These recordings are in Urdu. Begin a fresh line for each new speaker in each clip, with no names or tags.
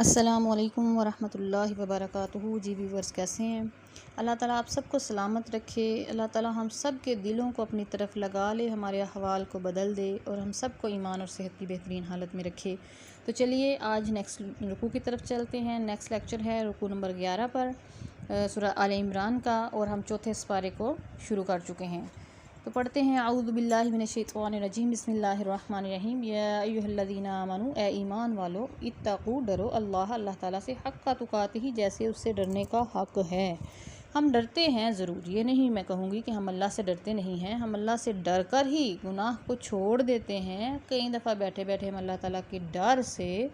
السلام علیکم ورحمۃ اللہ وبرکاتہ۔ جی ویورز کیسے ہیں؟ اللہ تعالیٰ آپ سب کو سلامت رکھے۔ اللہ تعالیٰ ہم سب کے دلوں کو اپنی طرف لگا لے، ہمارے احوال کو بدل دے اور ہم سب کو ایمان اور صحت کی بہترین حالت میں رکھے۔ تو چلیے آج نیکسٹ رکوع کی طرف چلتے ہیں۔ نیکسٹ لیکچر ہے رکوع نمبر 11 پر سورہ آل عمران کا، اور ہم چوتھے سپارے کو شروع کر چکے ہیں۔ تو پڑھتے ہیں اعوذ باللہ من الشیطان الرجیم، بسم اللہ الرحمن الرحیم۔ یا ایھا الذین آمنوا، اے ایمان والو، اتقوا، ڈرو اللہ تعالیٰ سے، حق تقاتہ، جیسے اس سے ڈرنے کا حق ہے۔ ہم ڈرتے ہیں ضرور، یہ نہیں میں کہوں گی کہ ہم اللہ سے ڈرتے نہیں ہیں، ہم اللہ سے ڈر کر ہی گناہ کو چھوڑ دیتے ہیں۔ کئی دفعہ بیٹھے بیٹھے ہم اللہ تعالیٰ کے ڈر سے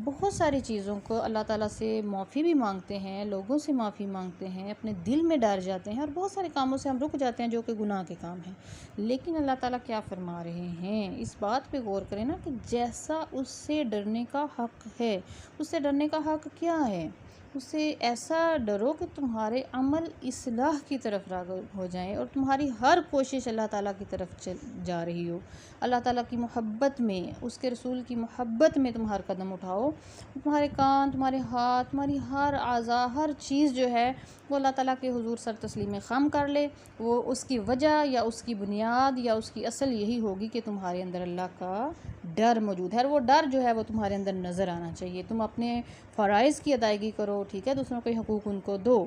بہت ساری چیزوں کو اللہ تعالیٰ سے معافی بھی مانگتے ہیں، لوگوں سے معافی مانگتے ہیں، اپنے دل میں ڈر جاتے ہیں، اور بہت سارے کاموں سے ہم رک جاتے ہیں جو کہ گناہ کے کام ہیں۔ لیکن اللہ تعالیٰ کیا فرما رہے ہیں، اس بات پہ غور کریں نا کہ جیسا اس سے ڈرنے کا حق ہے، اس سے ڈرنے کا حق کیا ہے؟ اس سے ایسا ڈرو کہ تمہارے عمل اصلاح کی طرف راغب ہو جائیں اور تمہاری ہر کوشش اللہ تعالیٰ کی طرف جا رہی ہو، اللہ تعالیٰ کی محبت میں، اس کے رسول کی محبت میں تم ہر قدم اٹھاؤ، تمہارے کان، تمہارے ہاتھ، تمہاری ہر اعضاء، ہر چیز جو ہے وہ اللہ تعالیٰ کے حضور سر تسلیم خم کر لے۔ وہ اس کی وجہ یا اس کی بنیاد یا اس کی اصل یہی ہوگی کہ تمہارے اندر اللہ کا ڈر موجود ہے، اور وہ ڈر جو ہے وہ تمہارے اندر نظر آنا چاہیے۔ تم اپنے فرائض کی ادائیگی کرو، ٹھیک ہے، دوسروں کے حقوق ان کو دو،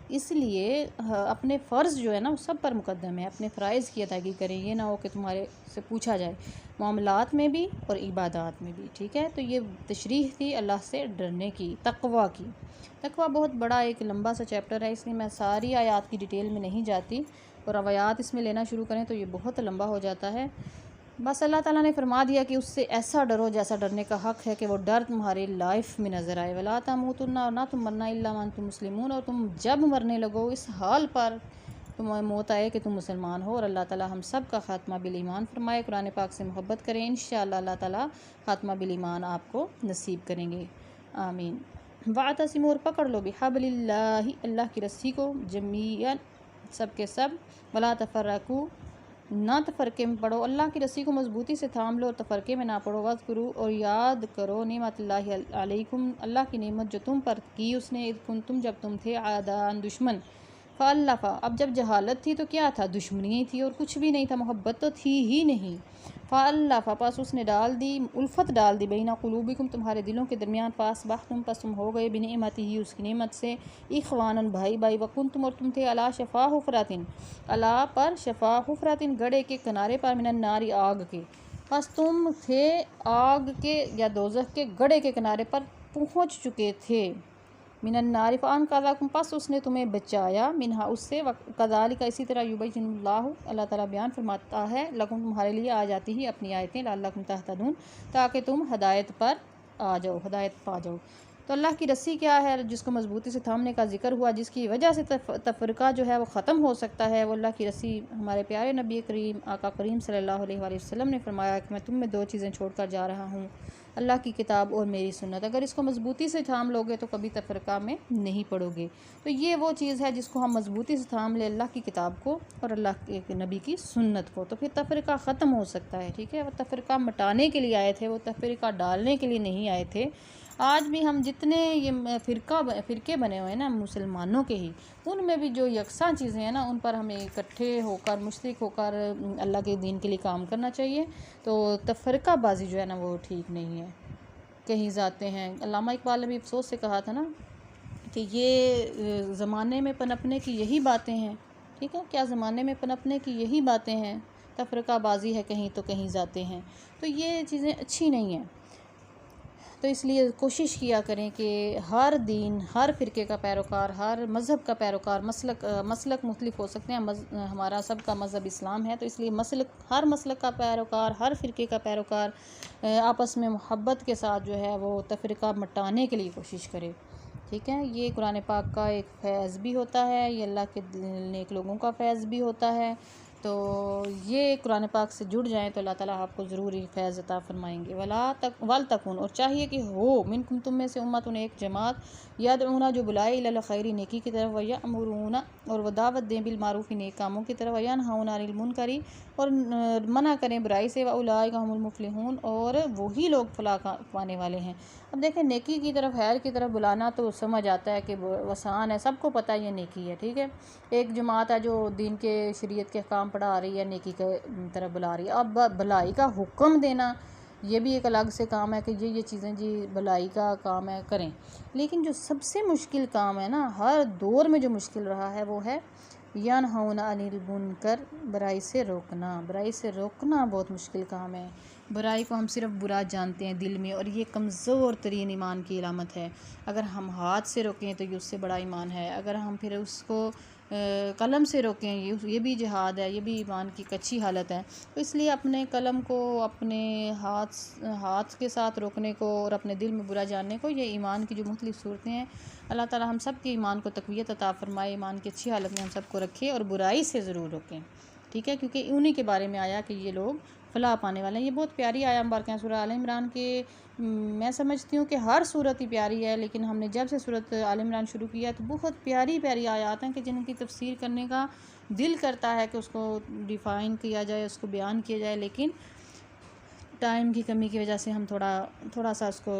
اس لیے اپنے فرض جو ہے نا وہ سب پر مقدم ہے، اپنے فرائض کی ادائیگی کریں، یہ نہ ہو کہ تمہارے سے پوچھا جائے معاملات میں بھی اور عبادات میں بھی، ٹھیک ہے۔ تو یہ تشریح تھی اللہ سے ڈرنے کی، تقوی کی۔ تقوی بہت بڑا ایک لمبا سا چیپٹر ہے، اس لیے میں ساری آیات کی ڈیٹیل میں نہیں جاتی، اور روایات اس میں لینا شروع کریں تو یہ بہت لمبا ہو جاتا ہے۔ بس اللہ تعالیٰ نے فرما دیا کہ اس سے ایسا ڈرو جیسا ڈرنے کا حق ہے کہ وہ ڈر تمہارے لائف میں نظر آئے۔ وَلَا تَمُوتُنَّ، اور نہ تم مرنا إِلَّا وَأَنْتُمْ مُسْلِمُونَ، اور تم جب مرنے لگو اس حال پر تمہیں موت آئے کہ تم مسلمان ہو، اور اللہ تعالیٰ ہم سب کا خاتمہ بالایمان فرمائے۔ قرآن پاک سے محبت کریں، انشاءاللہ اللہ تعالیٰ خاتمہ بالایمان آپ کو نصیب کریں گے، آمین۔ وَاعْتَصِمُوا، اور پکڑ لو، بِحَبْلِ اللّہ، اللہ کی رسی کو، جمیعاً، سب کے سب، وَلَا تَفَرَّقُوا، نہ تفرقے میں پڑو، اللہ کی رسی کو مضبوطی سے تھام لو اور تفرقے میں نہ پڑو۔ وَاذْکُرُوا، اور یاد کرو، نعمت اللہ علیکم، اللہ کی نعمت جو تم پر کی اس نے، اذ کنتم، جب تم تھے، اعداء، دشمن، فَأَلَّفَ، اب جب جہالت تھی تو کیا تھا، دشمنی تھی اور کچھ بھی نہیں تھا، محبت تو تھی ہی نہیں۔ فَأَلَّفَ، پس اس نے ڈال دی، الفت ڈال دی، بین قلوبکم، تمہارے دلوں کے درمیان، فَأَصْبَحْتُم، پس تم ہو گئے، بنعمتہ، اس کی نعمت سے، اخواناً، بھائی بھائی، وکنتم، اور تم تھے، علی شفا حفرۃ، علی پر، شفا حفرۃ، گڑھے کے کنارے پر، من النار، آگ کے، پس تم تھے آگ کے یا دوزخ کے گڑھے کے کنارے پر پہنچ چکے تھے، من النار، فانقذکم، پس اس نے تمہیں بچایا، منہا، اس سے، کذالک، اسی طرح، یبین اللہ، اللہ تعالیٰ بیان فرماتا ہے، لکم، تمہارے لیے، آ جاتی ہی اپنی آیتیں، لعلکم تہتدون، تاکہ تم ہدایت پر آ جاؤ، ہدایت پا جاؤ۔ تو اللہ کی رسی کیا ہے جس کو مضبوطی سے تھامنے کا ذکر ہوا، جس کی وجہ سے تفرقہ جو ہے وہ ختم ہو سکتا ہے، وہ اللہ کی رسی، ہمارے پیارے نبی کریم آقا کریم صلی اللہ علیہ وآلہ وسلم نے فرمایا کہ میں تم میں دو چیزیں چھوڑ کر جا رہا ہوں، اللہ کی کتاب اور میری سنت، اگر اس کو مضبوطی سے تھام لوگے تو کبھی تفرقہ میں نہیں پڑو گے۔ تو یہ وہ چیز ہے جس کو ہم مضبوطی سے تھام لیں، اللہ کی کتاب کو اور اللہ کے نبی کی سنت کو، تو پھر تفرقہ ختم ہو سکتا ہے، ٹھیک ہے۔ وہ تفرقہ مٹانے کے لیے آئے تھے، وہ تفرقہ ڈالنے کے لیے نہیں آئے تھے۔ آج بھی ہم جتنے یہ فرقے بنے ہوئے ہیں نا مسلمانوں کے ہی، ان میں بھی جو یکساں چیزیں ہیں نا ان پر ہمیں اکٹھے ہو کر، مشترک ہو کر اللہ کے دین کے لیے کام کرنا چاہیے۔ تو تفرقہ بازی جو ہے نا وہ ٹھیک نہیں ہے، کہیں جاتے ہیں۔ علامہ اقبال نے بھی افسوس سے کہا تھا نا کہ یہ زمانے میں پنپنے کی یہی باتیں ہیں، ٹھیک ہے، کیا زمانے میں پنپنے کی یہی باتیں ہیں، تفرقہ بازی ہے کہیں تو کہیں جاتے ہیں، تو یہ چیزیں اچھی نہیں ہیں۔ تو اس لیے کوشش کیا کریں کہ ہر دین، ہر فرقے کا پیروکار، ہر مذہب کا پیروکار، مسلک مختلف ہو سکتے ہیں، ہمارا سب کا مذہب اسلام ہے، تو اس لیے ہر مسلک کا پیروکار، ہر فرقے کا پیروکار آپس میں محبت کے ساتھ جو ہے وہ تفرقہ مٹانے کے لیے کوشش کرے، ٹھیک ہے۔ یہ قرآن پاک کا ایک فیض بھی ہوتا ہے، یہ اللہ کے نیک لوگوں کا فیض بھی ہوتا ہے۔ تو تو یہ قرآن پاک سے جڑ جائیں تو اللہ تعالیٰ آپ کو ضرور فیض عطا فرمائیں گے۔ وَلْتَكُنْ، اور چاہیے کہ ہو، منکم، تم میں سے، امتن، ایک جماعت، یدعون، جو بلائے، الی الخیر، نیکی کی طرف، ویأمرون، اور وہ دعوت دیں، بالمعروف، نیک کاموں کی طرف، وینہون عن المنکر، اور منع کریں برائی سے، واولئک ھم المفلحون، اور وہی لوگ فلاح پانے والے ہیں۔ اب دیکھیں نیکی کی طرف، خیر کی طرف بلانا تو سمجھ آتا ہے کہ آسان ہے، سب کو پتہ ہے یہ نیکی ہے، ٹھیک ہے۔ ایک جماعت ہے جو دین کے شریعت کے احکام پڑھا رہی ہے، نیکی کی طرف بلا رہی ہے۔ اب بھلائی کا حکم دینا یہ بھی ایک الگ سے کام ہے کہ یہ چیزیں جی بھلائی کا کام ہے، کریں۔ لیکن جو سب سے مشکل کام ہے نا، ہر دور میں جو مشکل رہا ہے وہ ہے ینہون عن المنکر، برائی سے روکنا۔ برائی سے روکنا بہت مشکل کام ہے۔ برائی کو ہم صرف برا جانتے ہیں دل میں، اور یہ کمزور ترین ایمان کی علامت ہے۔ اگر ہم ہاتھ سے روکیں تو یہ اس سے بڑا ایمان ہے، اگر ہم پھر اس کو قلم سے روکیں یہ بھی جہاد ہے، یہ بھی ایمان کی کچی حالت ہے۔ تو اس لیے اپنے قلم کو اپنے ہاتھ کے ساتھ روکنے کو اور اپنے دل میں برا جاننے کو، یہ ایمان کی جو مختلف صورتیں ہیں، اللہ تعالیٰ ہم سب کے ایمان کو تقویت عطا فرمائے، ایمان کی اچھی حالت میں ہم سب کو رکھے، اور برائی سے ضرور روکیں، ٹھیک ہے، کیونکہ انہی کے بارے میں آیا کہ یہ لوگ فلاح پانے والے ہیں۔ یہ بہت پیاری آیا مبارکہ ہے سورہ آل عمران کے۔ میں سمجھتی ہوں کہ ہر صورت ہی پیاری ہے، لیکن ہم نے جب سے سورۃ آل عمران شروع کیا تو بہت پیاری پیاری آیات ہیں کہ جن کی تفسیر کرنے کا دل کرتا ہے کہ اس کو ڈیفائن کیا جائے، اس کو بیان کیا جائے، لیکن ٹائم کی کمی کی وجہ سے ہم تھوڑا سا اس کو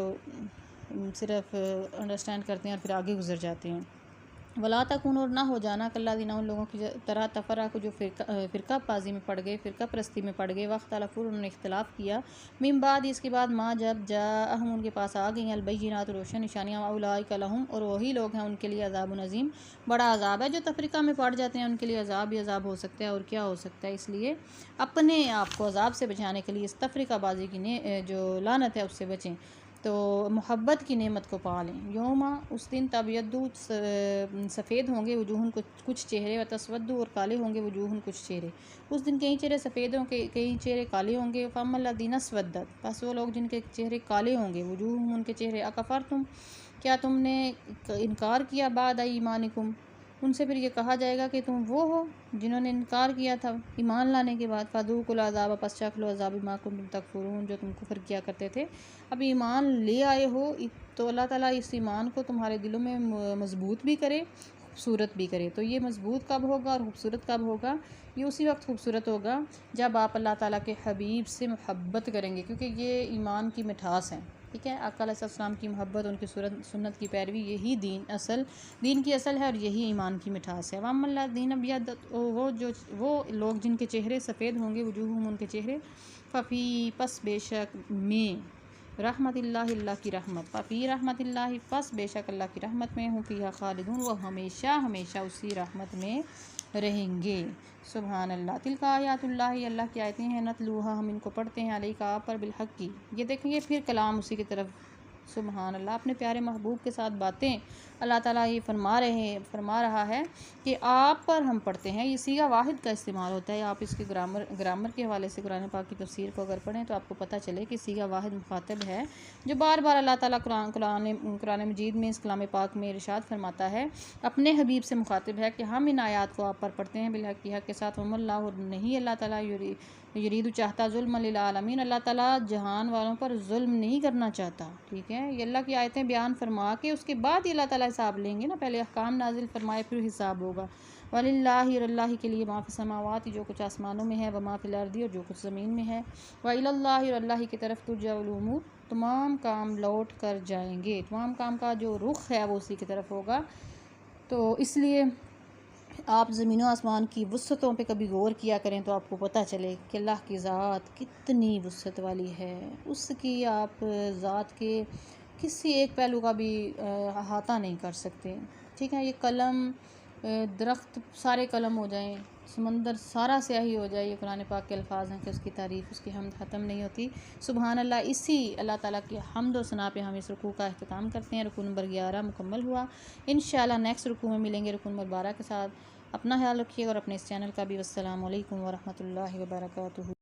صرف انڈرسٹینڈ کرتے ہیں اور پھر آگے گزر جاتے ہیں۔ ولا تکونوا، اور نہ ہو جانا کالذین، ان لوگوں کی طرح، تفرقوا، جو فرقہ بازی میں پڑ گئے، فرقہ پرستی میں پڑ گئے، واختلفوا، انہوں نے اختلاف کیا، من بعد، اس کے بعد، ما، جب، جاءہم، ان کے پاس آ گئی البینات، روشن نشانیاں، واولئک لہم، اور وہی لوگ ہیں ان کے لیے عذاب عظیم، بڑا عذاب ہے۔ جو تفرقہ میں پڑ جاتے ہیں ان کے لیے عذاب ہی عذاب ہو سکتا ہے، اور کیا ہو سکتا ہے۔ اس لیے اپنے آپ کو عذاب سے بچانے کے لیے اس تفرقہ بازی کی جو لعنت ہے اس سے بچیں، تو محبت کی نعمت کو پا لیں۔ یوما، اس دن، تبیض، سفید ہوں گے، وجوہ، کچھ چہرے، وتسود، اور کالے ہوں گے، وجوہ، کچھ چہرے۔ اس دن کئی چہرے سفید ہوں گے، کئی چہرے کالے ہوں گے۔ فاما الذین اسودت، پس وہ لوگ جن کے چہرے کالے ہوں گے، وجوہ، ان کے چہرے، اکفرتم، کیا تم نے انکار کیا، بعد ایمانکم، ان سے پھر یہ کہا جائے گا کہ تم وہ ہو جنہوں نے انکار کیا تھا ایمان لانے کے بعد۔ فذوقوا العذاب، پس چکھ لو عذاب، بما کنتم تکفرون، جو تم کفر کیا کرتے تھے۔ اب ایمان لے آئے ہو تو اللہ تعالیٰ اس ایمان کو تمہارے دلوں میں مضبوط بھی کرے، خوبصورت بھی کرے۔ تو یہ مضبوط کب ہوگا اور خوبصورت کب ہوگا؟ یہ اسی وقت خوبصورت ہوگا جب آپ اللہ تعالیٰ کے حبیب سے محبت کریں گے، کیونکہ یہ ایمان کی مٹھاس ہے، ٹھیک ہے۔ آقا علیہ السلام کی محبت، ان کی سنت کی پیروی، یہی دین کی اصل ہے، اور یہی ایمان کی مٹھاس ہے۔ وَأَمَّا الَّذِينَ ابْيَضَّتْ، وہ جو جن کے چہرے سفید ہوں گے، وجوہہم، ان کے چہرے، ففی، پس بے شک، میں، رحمت اللہ، اللہ کی رحمت، ففی رحمت اللہ، پس بے شک اللہ کی رحمت میں، ہوں فیہا خالدون، وہ ہمیشہ ہمیشہ اسی رحمت میں رہیں گے۔ سبحان اللہ۔ تلک آیات اللہ، اللہ کی آیتیں ہیں، نتلوہا، ہم ان کو پڑھتے ہیں، علیک، آپ پر، بالحق کی، یہ دیکھیں گے پھر کلام اسی کی طرف، سبحان اللہ، اپنے پیارے محبوب کے ساتھ باتیں اللہ تعالیٰ یہ فرما رہا ہے کہ آپ پر ہم پڑھتے ہیں۔ یہ صیغہ واحد کا استعمال ہوتا ہے، آپ اس کے گرامر کے حوالے سے قرآن پاک کی تفسیر کو اگر پڑھیں تو آپ کو پتہ چلے کہ صیغہ واحد مخاطب ہے، جو بار بار اللہ تعالیٰ قرآن مجید میں، اس کلام پاک میں ارشاد فرماتا ہے، اپنے حبیب سے مخاطب ہے کہ ہم ان آیات کو آپ پر پڑھتے ہیں، بالحق کی، حق کے ساتھ، وما اللہ، اور نہیں اللہ تعالیٰ، یرید، چاہتا، ظلم للعالمین، اللہ تعالیٰ جہان والوں پر ظلم نہیں کرنا چاہتا، ٹھیک ہے۔ یہ اللہ کی آیتیں بیان فرما کے اس کے بعد ہی اللہ تعالیٰ حساب لیں گے نا، پہلے احکام نازل فرمائے پھر حساب ہوگا۔ وَلِلَّهِ، اور اللہ کے لیے، ما فی السماوات، جو کچھ آسمانوں میں ہے، وما فی الارض، اور جو کچھ زمین میں ہے، وَإِلَى اللَّهِ، اور اللہ کی طرف، ترجع الامور، تمام کام لوٹ کر جائیں گے، تمام کام کا جو رخ ہے وہ اسی کی طرف ہوگا۔ تو اس لیے آپ زمین و آسمان کی وسعتوں پہ کبھی غور کیا کریں تو آپ کو پتہ چلے کہ اللہ کی ذات کتنی وسعت والی ہے، اس کی آپ ذات کے کسی ایک پہلو کا بھی احاطہ نہیں کر سکتے، ٹھیک ہے۔ یہ قلم، درخت سارے قلم ہو جائیں، سمندر سارا سیاہی ہو جائے، یہ قرآن پاک کے الفاظ ہیں کہ اس کی تعریف، اس کی حمد ختم نہیں ہوتی، سبحان اللہ۔ اسی اللہ تعالیٰ کی حمد و ثنا پہ ہم اس رکوع کا اختتام کرتے ہیں۔ رکوع نمبر 11 مکمل ہوا، انشاءاللہ نیکسٹ رکوع میں ملیں گے رکوع نمبر 12 کے ساتھ۔ اپنا خیال رکھیے اور اپنے اس چینل کا بھی۔ والسلام علیکم ورحمۃ اللہ وبرکاتہ۔